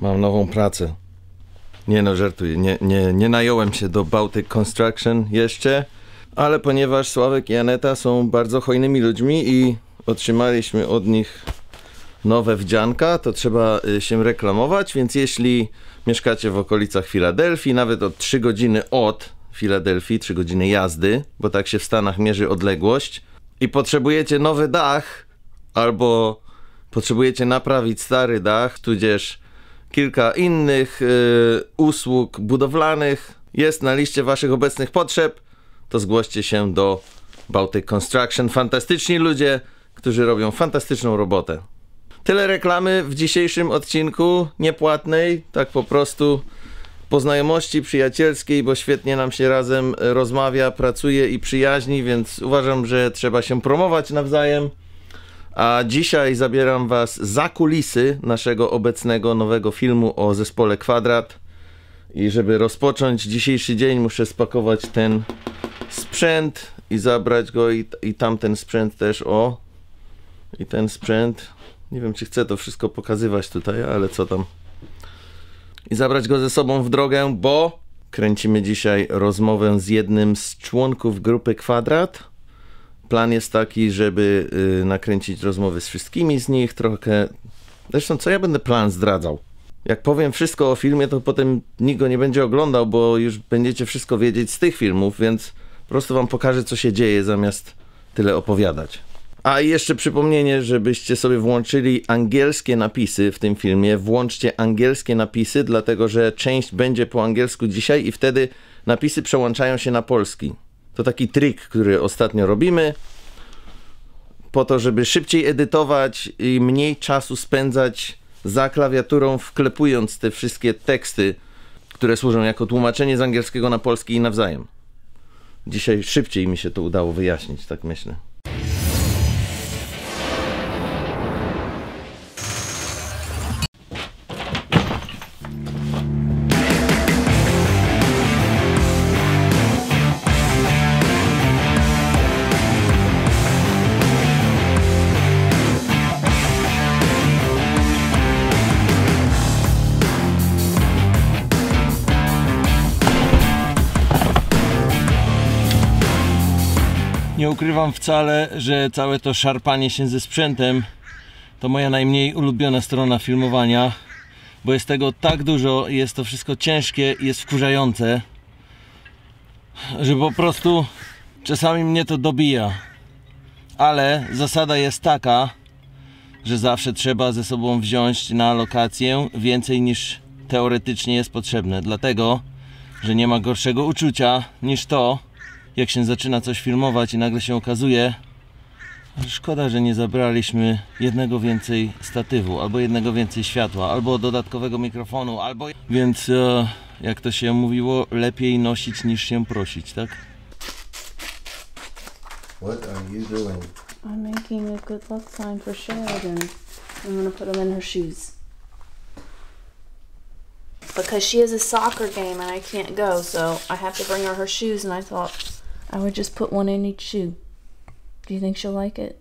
Mam nową pracę. Nie no, żartuję. Nie nająłem się do Baltic Construction jeszcze, ale ponieważ Sławek i Aneta są bardzo hojnymi ludźmi i otrzymaliśmy od nich nowe wdzianka, to trzeba się reklamować, więc jeśli mieszkacie w okolicach Filadelfii, nawet od 3 godziny od Filadelfii, 3 godziny jazdy, bo tak się w Stanach mierzy odległość, i potrzebujecie nowy dach, albo potrzebujecie naprawić stary dach, tudzież kilka innych usług budowlanych jest na liście waszych obecnych potrzeb, to zgłoście się do Baltic Construction. Fantastyczni ludzie, którzy robią fantastyczną robotę. Tyle reklamy w dzisiejszym odcinku, niepłatnej, tak po prostu po znajomości przyjacielskiej, bo świetnie nam się razem rozmawia, pracuje i przyjaźni, więc uważam, że trzeba się promować nawzajem. A dzisiaj zabieram was za kulisy naszego obecnego nowego filmu o zespole Kwadrat. I żeby rozpocząć dzisiejszy dzień, muszę spakować ten sprzęt i zabrać go i tamten sprzęt też, o. I ten sprzęt. Nie wiem, czy chcę to wszystko pokazywać tutaj, ale co tam. I zabrać go ze sobą w drogę, bo kręcimy dzisiaj rozmowę z jednym z członków grupy Kwadrat. Plan jest taki, żeby nakręcić rozmowy z wszystkimi z nich, trochę... Zresztą, co ja będę plan zdradzał? Jak powiem wszystko o filmie, to potem nikt go nie będzie oglądał, bo już będziecie wszystko wiedzieć z tych filmów, więc po prostu wam pokażę, co się dzieje, zamiast tyle opowiadać. A i jeszcze przypomnienie, żebyście sobie włączyli angielskie napisy w tym filmie. Włączcie angielskie napisy, dlatego że część będzie po angielsku dzisiaj i wtedy napisy przełączają się na polski. To taki trik, który ostatnio robimy, po to, żeby szybciej edytować i mniej czasu spędzać za klawiaturą, wklepując te wszystkie teksty, które służą jako tłumaczenie z angielskiego na polski i nawzajem. Dzisiaj szybciej mi się to udało wyjaśnić, tak myślę. Nie ukrywam wcale, że całe to szarpanie się ze sprzętem to moja najmniej ulubiona strona filmowania, bo jest tego tak dużo i jest to wszystko ciężkie i jest wkurzające, że po prostu czasami mnie to dobija. Ale zasada jest taka, że zawsze trzeba ze sobą wziąć na lokację więcej niż teoretycznie jest potrzebne, dlatego że nie ma gorszego uczucia niż to, jak się zaczyna coś filmować i nagle się okazuje, że szkoda, że nie zabraliśmy jednego więcej statywu, albo jednego więcej światła, albo dodatkowego mikrofonu, albo... Więc jak to się mówiło, lepiej nosić niż się prosić, tak? What are you doing? I'm making a good luck sign for Sheridan. I'm gonna put them in her shoes. Because she has a soccer game and I can't go, so I have to bring her shoes, and I thought I would just put one in each shoe. Do you think she'll like it?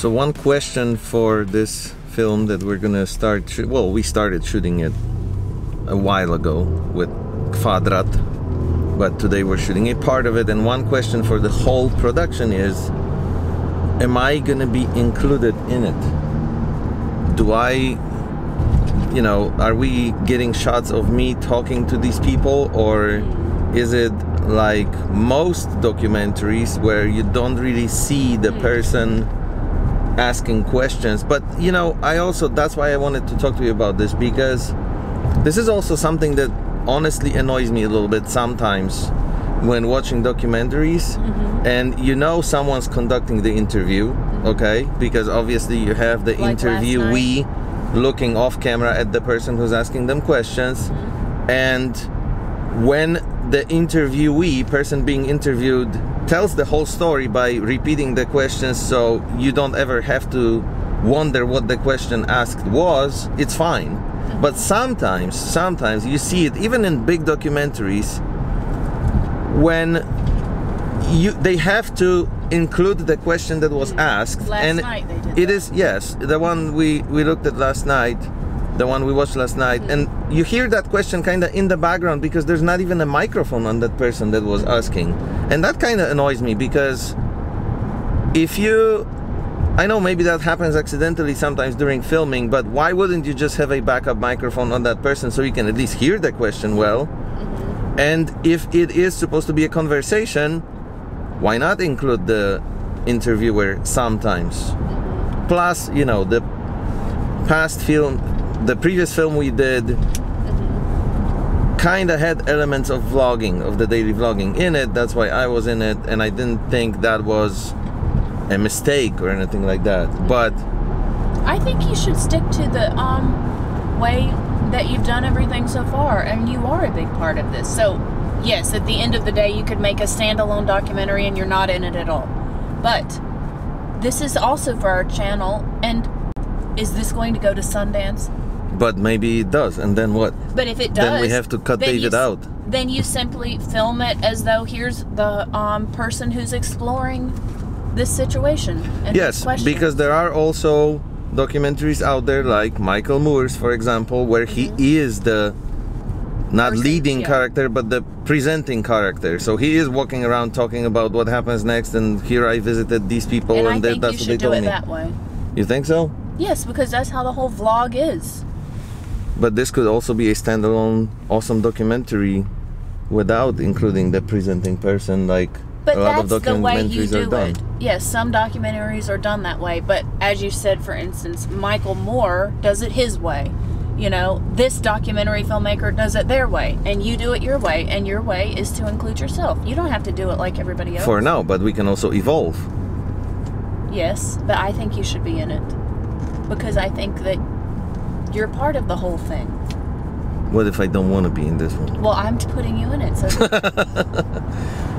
So one question for this film that we're gonna start, well, we started shooting it a while ago with Kwadrat, but today we're shooting a part of it, and one question for the whole production is, am I gonna be included in it? Do I, you know, are we getting shots of me talking to these people, or is it like most documentaries where you don't really see the person asking questions? But you know, I also, that's why I wanted to talk to you about this, because this is also something that honestly annoys me a little bit sometimes when watching documentaries. And you know someone's conducting the interview, okay, because obviously you have the Like interviewee looking off camera at the person who's asking them questions. And when the interviewee, person being interviewed, tells the whole story by repeating the questions, so you don't ever have to wonder what the question asked was, it's fine. But sometimes you see it even in big documentaries when they have to include the question that was asked. Last night they did it that. is, yes, the one we looked at last night, the one we watched last night, and you hear that question kind of in the background because there's not even a microphone on that person that was asking. And that kind of annoys me, because I know maybe that happens accidentally sometimes during filming, but why wouldn't you just have a backup microphone on that person so you can at least hear the question well? And if it is supposed to be a conversation, why not include the interviewer sometimes? Plus, you know, the previous film we did kind of had elements of vlogging, of the daily vlogging in it. That's why I was in it, and I didn't think that was a mistake or anything like that. But I think you should stick to the way that you've done everything so far, and you are a big part of this. So yes, at the end of the day you could make a standalone documentary and you're not in it at all, but this is also for our channel. And is this going to go to Sundance? But maybe it does, and then what? But if it does, then we have to cut David out. Then you simply film it as though here's the person who's exploring this situation. And Yes, because there are also documentaries out there like Michael Moore's, for example, where he is the not leading character but the presenting character. So he is walking around talking about what happens next, and here I visited these people, and and I think that's you what they should do told it me. that way. You think so? Yes, because that's how the whole vlog is. But this could also be a standalone awesome documentary without including the presenting person, like But a lot of that's the way you documentaries are do done. it. Yes, some documentaries are done that way. But as you said, for instance, Michael Moore does it his way. You know, this documentary filmmaker does it their way, and you do it your way, and your way is to include yourself. You don't have to do it like everybody else. For now, but we can also evolve. Yes, but I think you should be in it. Because I think that you're part of the whole thing. What if I don't want to be in this one? Well, I'm putting you in it, so...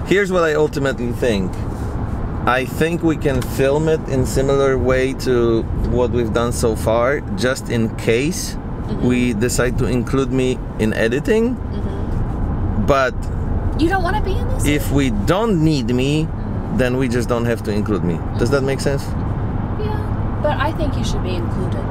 Here's what I ultimately think. I think we can film it in similar way to what we've done so far, just in case we decide to include me in editing. But You don't want to be in this? if we don't need me, then we just don't have to include me. Does that make sense? Yeah, but I think you should be included.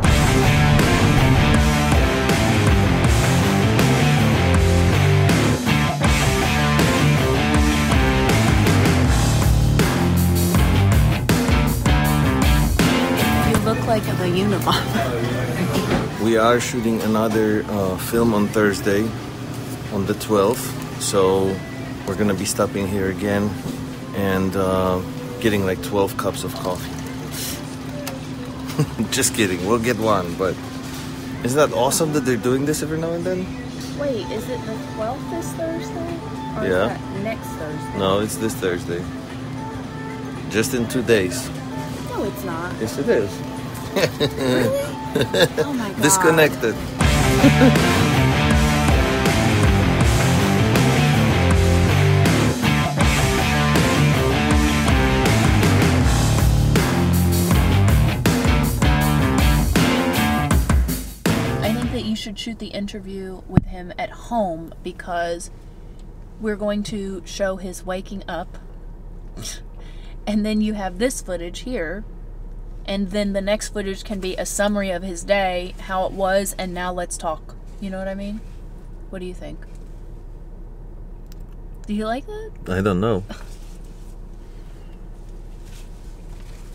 You look like a Unabomber. We are shooting another film on Thursday, on the 12th. So we're gonna be stopping here again and getting like 12 cups of coffee. Just kidding, we'll get one, but isn't that awesome that they're doing this every now and then? Wait, is it the 12th this Thursday? Or Yeah. is that next Thursday? No, it's this Thursday. Just in 2 days. No, it's not. Yes, it is. Oh my god. Disconnected. Should shoot the interview with him at home, because we're going to show his waking up and then you have this footage here, and then the next footage can be a summary of his day, how it was, and now let's talk. You know what I mean? What do you think? Do you like that? I don't know.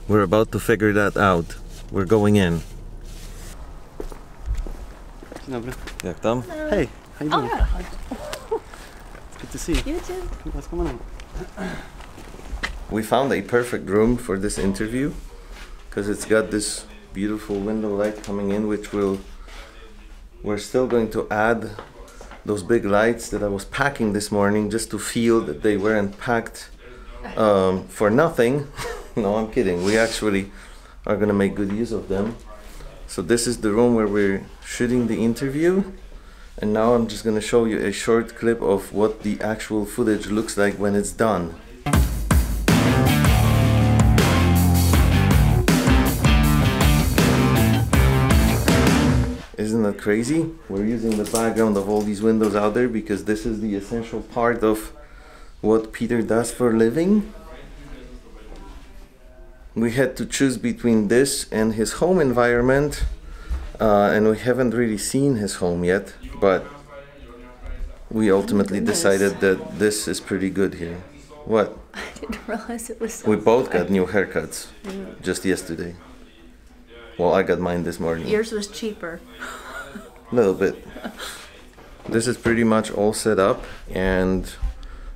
We're about to figure that out. We're going in. Dobry. Jak tam? Hey, how you Oh, doing? yeah. It's good to see you. You too. What's going on? We found a perfect room for this interview because it's got this beautiful window light coming in, which we're still going to add those big lights that I was packing this morning just to feel that they weren't packed for nothing. No, I'm kidding. We actually are going to make good use of them. So this is the room where we're shooting the interview. And now I'm just gonna show you a short clip of what the actual footage looks like when it's done. Isn't that crazy? We're using the background of all these windows out there because this is the essential part of what Peter does for a living. We had to choose between this and his home environment, and we haven't really seen his home yet, but we ultimately decided that this is pretty good here. What? I didn't realize it was so We both got new haircuts just yesterday. Well, I got mine this morning. Yours was cheaper. A little bit. This is pretty much all set up, and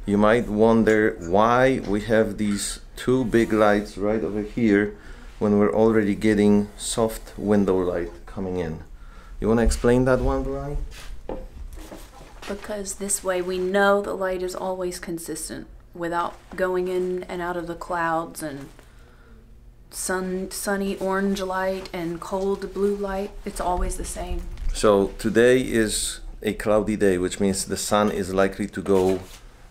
you might wonder why we have these two big lights right over here when we're already getting soft window light coming in. You want to explain that one, Brian? Because this way we know the light is always consistent without going in and out of the clouds and sunny orange light and cold blue light. It's always the same. So today is a cloudy day, which means the sun is likely to go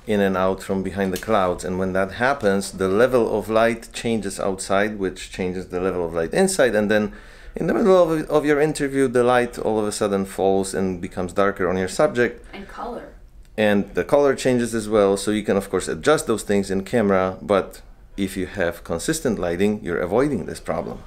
in and out from behind the clouds, and when that happens, the level of light changes outside, which changes the level of light inside, and then in the middle of your interview, the light all of a sudden falls and becomes darker on your subject. And color. And the color changes as well, so you can of course adjust those things in camera, but if you have consistent lighting, you're avoiding this problem.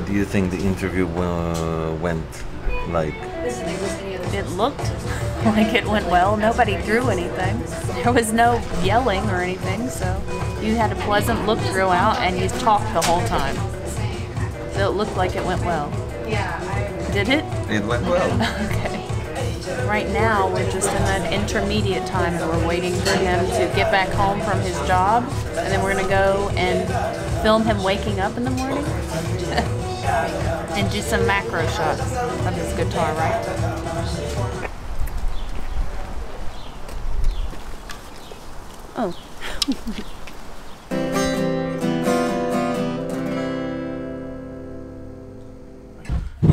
Do you think the interview went like? It looked like it went well. Nobody threw anything. There was no yelling or anything, so you had a pleasant look throughout and you talked the whole time. So it looked like it went well. Did it? It went well. Okay. Right now we're just in that intermediate time that we're waiting for him to get back home from his job, and then we're gonna go and film him waking up in the morning. And do some macro shots of his guitar, right? Oh.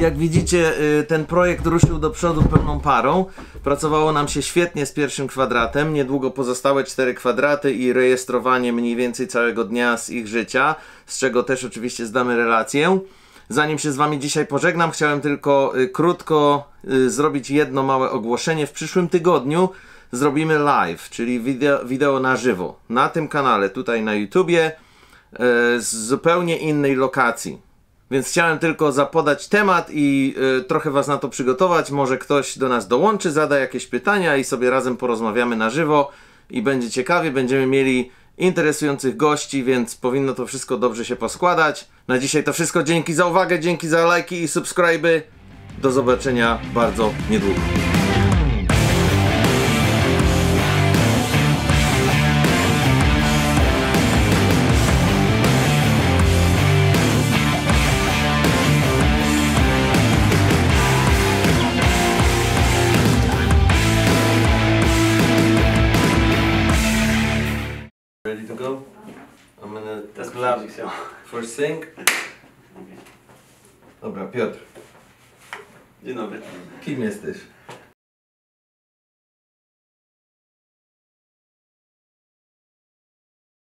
Jak widzicie, ten projekt ruszył do przodu pełną parą. Pracowało nam się świetnie z pierwszym kwadratem. Niedługo pozostałe 4 kwadraty i rejestrowanie mniej więcej całego dnia z ich życia, z czego też oczywiście zdamy relację. Zanim się z wami dzisiaj pożegnam, chciałem tylko krótko zrobić jedno małe ogłoszenie. W przyszłym tygodniu zrobimy live, czyli wideo na żywo, na tym kanale, tutaj na YouTubie, z zupełnie innej lokacji. Więc chciałem tylko zapodać temat i trochę was na to przygotować. Może ktoś do nas dołączy, zada jakieś pytania i sobie razem porozmawiamy na żywo i będzie ciekawie, będziemy mieli interesujących gości, więc powinno to wszystko dobrze się poskładać. Na dzisiaj to wszystko. Dzięki za uwagę, dzięki za lajki i subskryby. Do zobaczenia bardzo niedługo. Ready to go? I'm gonna clap for sync. Dobra, Piotr. Dzień dobry. Kim jesteś?